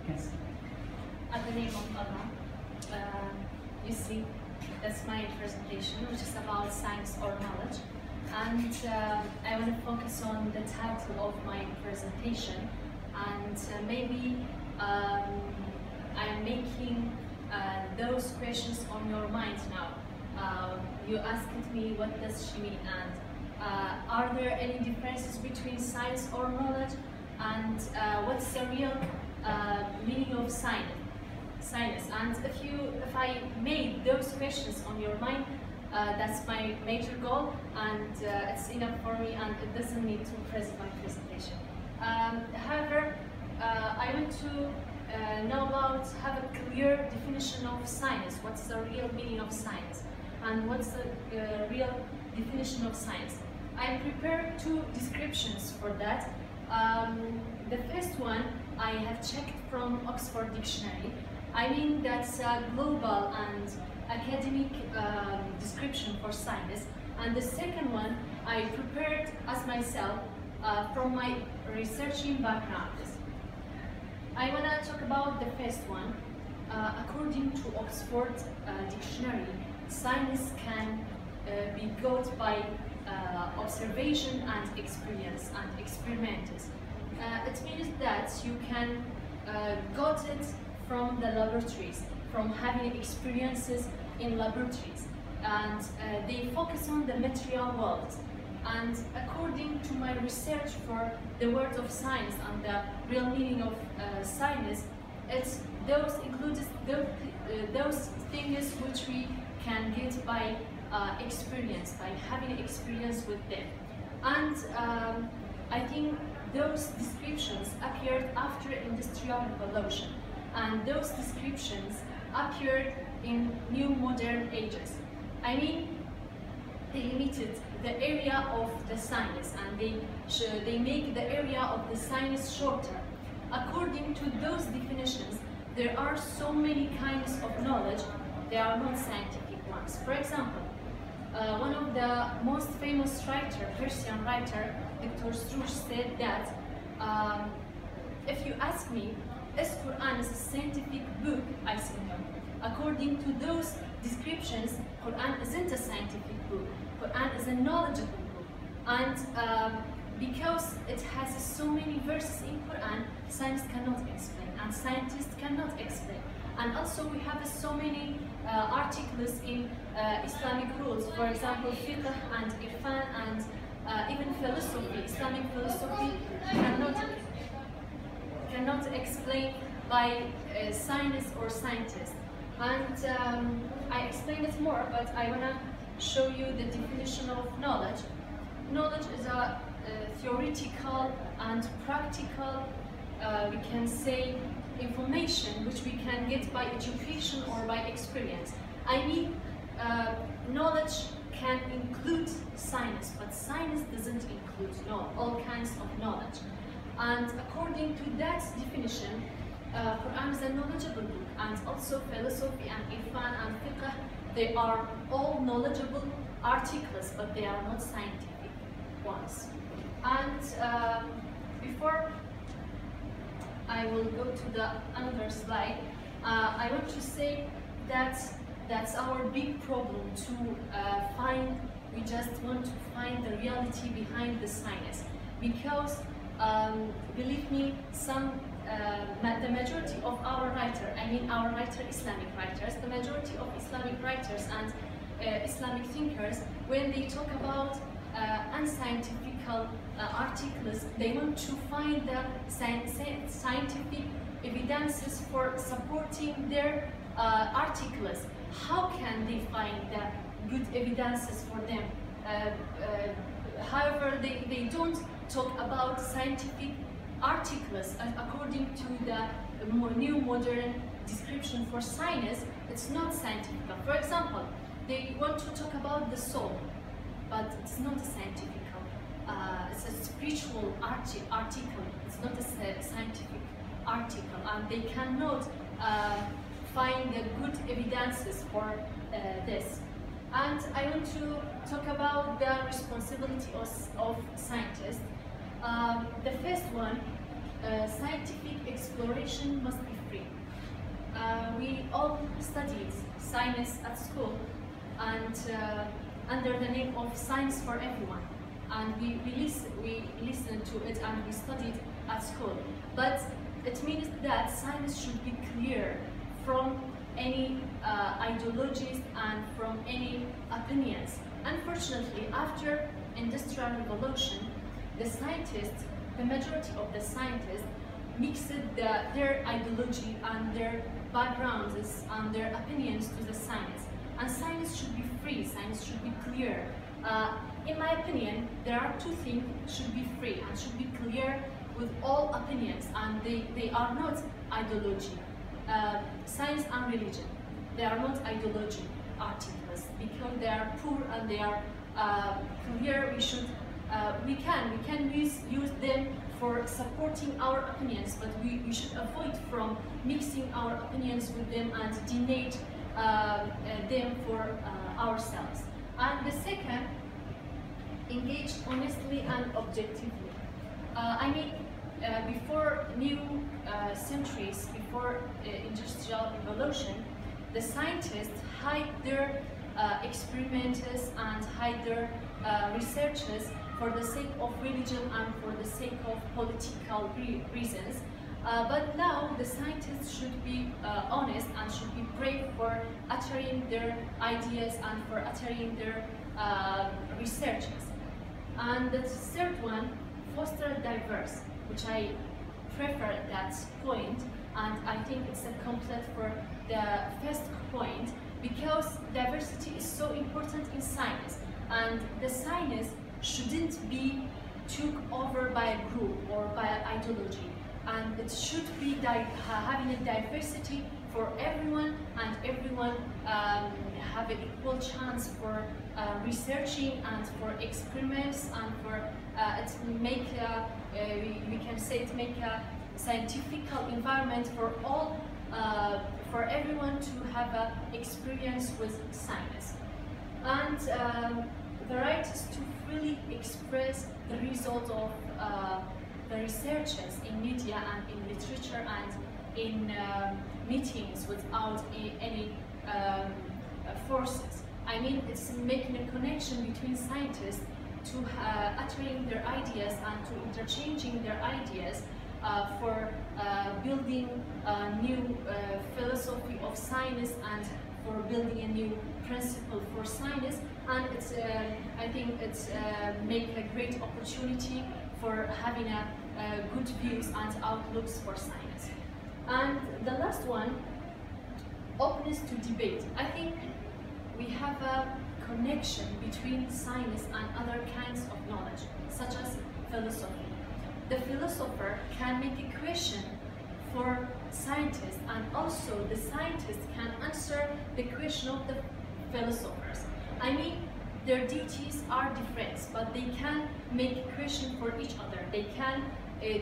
Yes. At the name of Allah, you see, that's my presentation, which is about science or knowledge. And I want to focus on the title of my presentation. And maybe I'm making those questions on your mind now. You asked me, what does she mean? And are there any differences between science or knowledge? And what's the real meaning of science? And if I made those questions on your mind, that's my major goal, and it's enough for me, and it doesn't need to present my presentation. However, I want to have a clear definition of science. What's the real meaning of science, and what's the real definition of science? I prepared two descriptions for that. The first one I have checked from Oxford Dictionary. I mean, that's a global and academic description for science. And the second one I prepared as myself from my researching background. I want to talk about the first one. According to Oxford Dictionary, science can be got by observation and experience and experiments. It means that you can got it from the laboratories, from having experiences in laboratories, and they focus on the material world. And according to my research for the word of science and the real meaning of science, those includes those things which we can get by experience, by having experience with them. And I think those descriptions appeared after Industrial Revolution, and those descriptions appeared in new modern ages. I mean, they limited the area of the science, and they make the area of the science shorter. According to those definitions, there are so many kinds of knowledge, they are not scientific ones. For example, one of the most famous writer, Persian writer, Dr. Strush, said that if you ask me, is Quran is a scientific book? I say no. According to those descriptions, Quran isn't a scientific book. Quran is a knowledgeable book. And because it has so many verses in Quran, science cannot explain, and scientists cannot explain. And also we have so many articles in Islamic rules, for example, fiqh and irfan and even philosophy. Islamic philosophy cannot explain by science or scientists. And I explained it more, but I want to show you the definition of knowledge. Knowledge is a theoretical and practical, we can say, information which we can get by education or by experience. I mean, knowledge can include science, but science doesn't include all kinds of knowledge. And according to that definition, Quran is a knowledgeable book, and also philosophy and irfan and fiqh, they are all knowledgeable articles, but they are not scientific ones. And before I will go to the another slide, I want to say that that's our big problem to find. We just want to find the reality behind the science, because believe me, the majority of our Islamic writers, the majority of Islamic writers and Islamic thinkers, when they talk about unscientific articles, they want to find the scientific evidences for supporting their articles. How can they find the good evidences for them? However, they don't talk about scientific articles. According to the new modern description for science, it's not scientific. For example, they want to talk about the soul, but it's not a scientific. It's a spiritual article. It's not a scientific article, and they cannot find the good evidences for this. And I want to talk about the responsibility of scientists. The first one, scientific exploration must be free. We all studied science at school, and under the name of Science for Everyone, and we listened to it and we studied at school. But it means that science should be clear from any ideologies and from any opinions. Unfortunately, after Industrial Revolution, the majority of the scientists mixed their ideology and their backgrounds and their opinions to the science. And science should be free, science should be clear. In my opinion, there are two things should be free and should be clear with all opinions, and they are not ideology. Science and religion, they are not ideology articles, because they are poor and they are clear. We can use them for supporting our opinions, but we should avoid from mixing our opinions with them and deny them for ourselves. And the second, engage honestly and objectively. Before new centuries, before Industrial Revolution, the scientists hide their experiments and hide their researches for the sake of religion and for the sake of political reasons. But now the scientists should be honest and should be brave for uttering their ideas and for uttering their researches. And the third one, foster diverse, which I prefer that point, and I think it's a complete for the first point, because diversity is so important in science, and the science shouldn't be took over by a group or by an ideology, and it should be having a diversity for everyone, and everyone have an equal chance for researching and for experiments, and for we can say it make a scientific environment for all, for everyone to have an experience with science. And the right is to freely express the result of the researches in media and in literature and in meetings without any forces. I mean, it's making a connection between scientists to uttering their ideas and to interchanging their ideas for building a new philosophy of science and for building a new principle for science. And it's, I think it's make a great opportunity for having a good views and outlooks for science. And the last one, openness to debate. I think we have a connection between science and other kinds of knowledge, such as philosophy. The philosopher can make a question for scientists, and also the scientists can answer the question of the philosophers. I mean, their duties are different, but they can make a question for each other. They can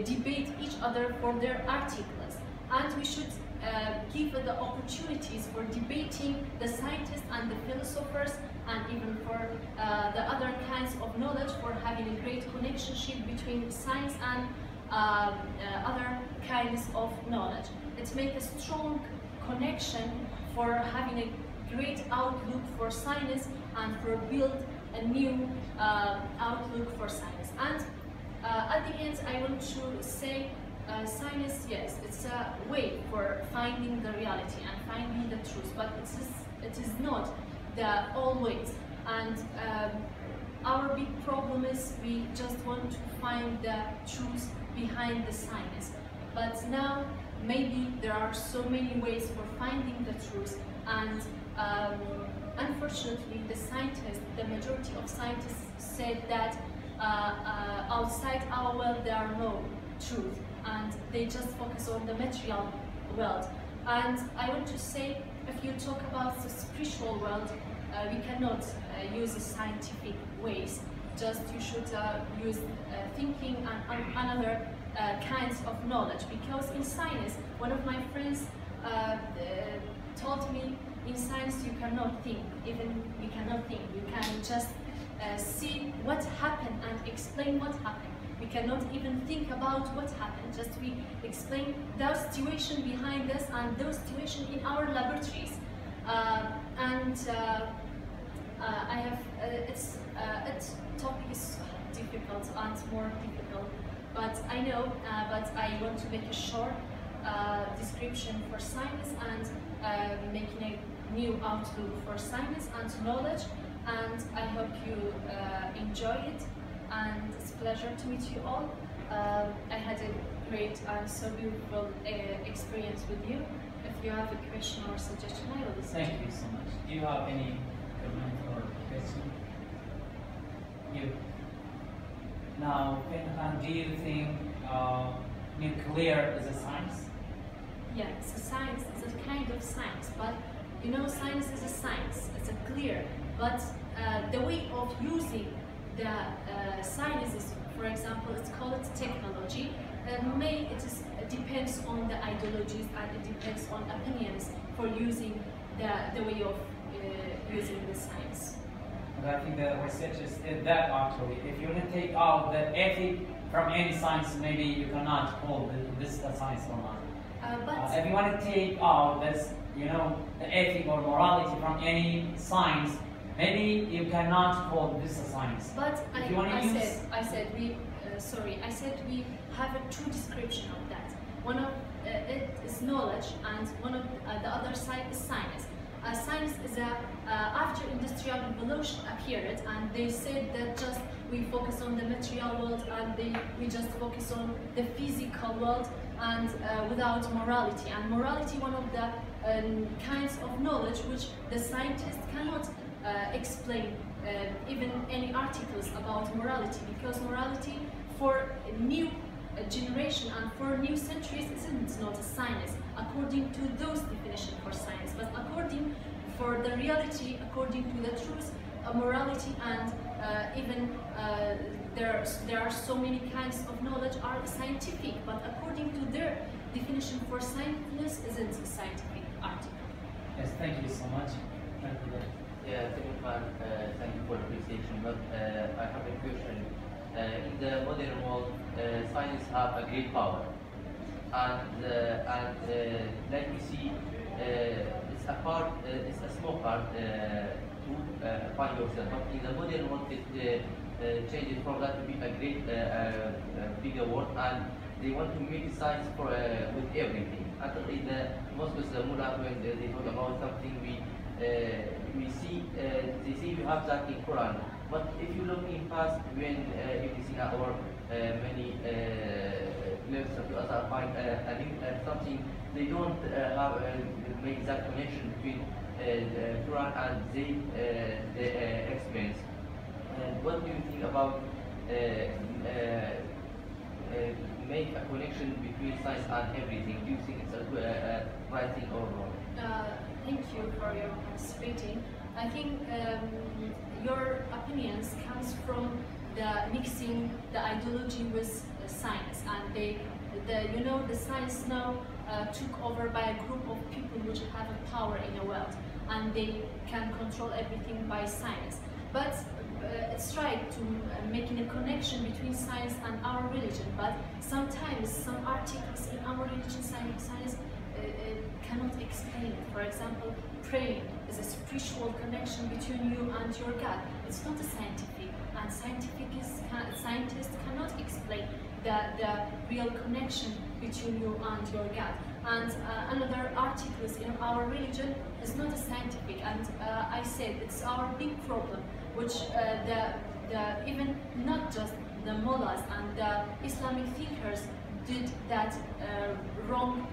debate each other for their articles, and we should give the opportunities for debating the scientists and the philosophers, and even for the other kinds of knowledge, for having a great connection between science and other kinds of knowledge. It makes a strong connection for having a great outlook for science and for build a new outlook for science. And at the end, I want to say science, yes, it's a way for finding the reality and finding the truth, but it is not the always. And our big problem is we just want to find the truth behind the science. But now maybe there are so many ways for finding the truth, and unfortunately the majority of scientists said that outside our world there are no truth, and they just focus on the material world. And I want to say, if you talk about the spiritual world, we cannot use scientific ways. Just you should use thinking and another kinds of knowledge, because in science, one of my friends told me, in science you cannot think, even you cannot think, you can just see what happened and explain what happened. We cannot even think about what happened. Just we explain the situation behind us and those situation in our laboratories. I have it's topic is difficult and more difficult, but I know. But I want to make a short description for science and making a new outlook for science and knowledge. And I hope you enjoy it. And it's a pleasure to meet you all. I had a great and so beautiful experience with you. If you have a question or suggestion, I will listen. Thank you so much. Do you have any comment or question? You. Now, do you think nuclear is a science? Yeah, it's a science. It's a kind of science, but you know, science is a science. It's a clear, but the way of using the science is, for example, it's called technology. It depends on the ideologies and it depends on opinions for using the way of using the science. But I think the research is that actually, if you want to take out the ethic from any science, maybe you cannot call this a science or not. If you want to take out this, you know, the ethic or morality from any science, maybe you cannot call this a science. But I said we have a true description of that. One of it is knowledge, and one of the other side is science. Science is after industrial revolution appeared, and they said that just we focus on the material world and we just focus on the physical world and without morality. And morality, one of the kinds of knowledge which the scientists cannot explain even any articles about morality, because morality for a new generation and for new centuries isn't not a science according to those definitions for science, but according for the reality, according to the truth, morality and even there are so many kinds of knowledge are scientific, but according to their definition for science isn't a scientific article. Yes, thank you so much. Yeah, thank you for the presentation, but I have a question. In the modern world, science have a great power, and like we see, it's a small part to find yourself. But in the modern world, it changes from that to be a great, bigger world, and they want to make science for with everything. Actually, most of the mullah, when they talk about something, we see they say you have that in Quran. But if you look in past, when you see our many lives of us find something, they don't have make that connection between Quran and the experience. And what do you think about make a connection between science and everything? Do you think it's a right thing or wrong? Thank you for your participating. I think your opinions comes from the mixing the ideology with science, and the science now took over by a group of people which have a power in the world, and they can control everything by science. But it's right to making a connection between science and our religion. But sometimes some articles in our religion science cannot explain it. For example, praying is a spiritual connection between you and your God. It's not a scientific, and scientists cannot explain the real connection between you and your God. And another articles in our religion is not a scientific, and I said it's our big problem, which even not just the mullahs and the Islamic thinkers did that wrong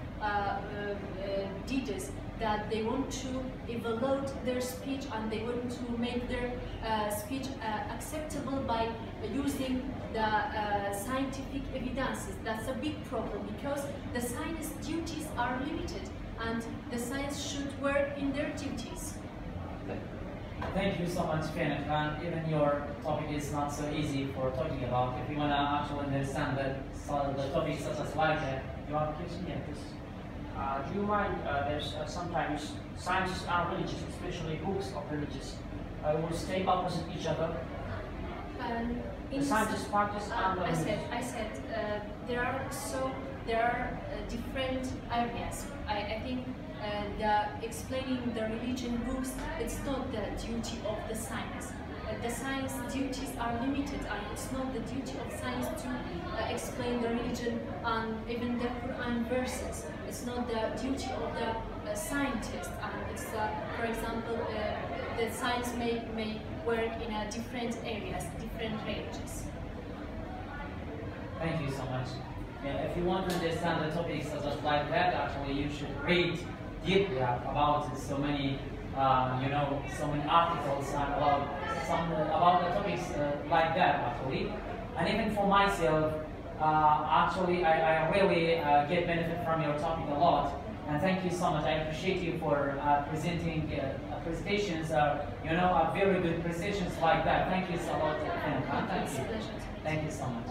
deeds, that they want to evaluate their speech and they want to make their speech acceptable by using the scientific evidences. That's a big problem, because the science duties are limited and the science should work in their duties. Thank you so much, Kenneth. And even your topic is not so easy for talking about. If you want to actually understand that the topic such as like you have a question? Yeah, please. Do you mind, there's sometimes sciences are religious, especially books of religious, will stay opposite each other? The scientists practice and I said there are different areas. I think explaining the religion books, it's not the duty of the science. The science duties are limited, and it's not the duty of science to explain the religion and even the Quran verses. It's not the duty of the scientist, and it's for example the science may work in different areas, different ranges. Thank you so much. Yeah, if you want to understand the topics just like that, actually you should read deeply about it. So many, so many articles about the topics like that actually. And even for myself, actually I really get benefit from your topic a lot. And thank you so much. I appreciate you for presenting presentations. Very good presentations like that. Thank you so much. Thank you. Thank you so much.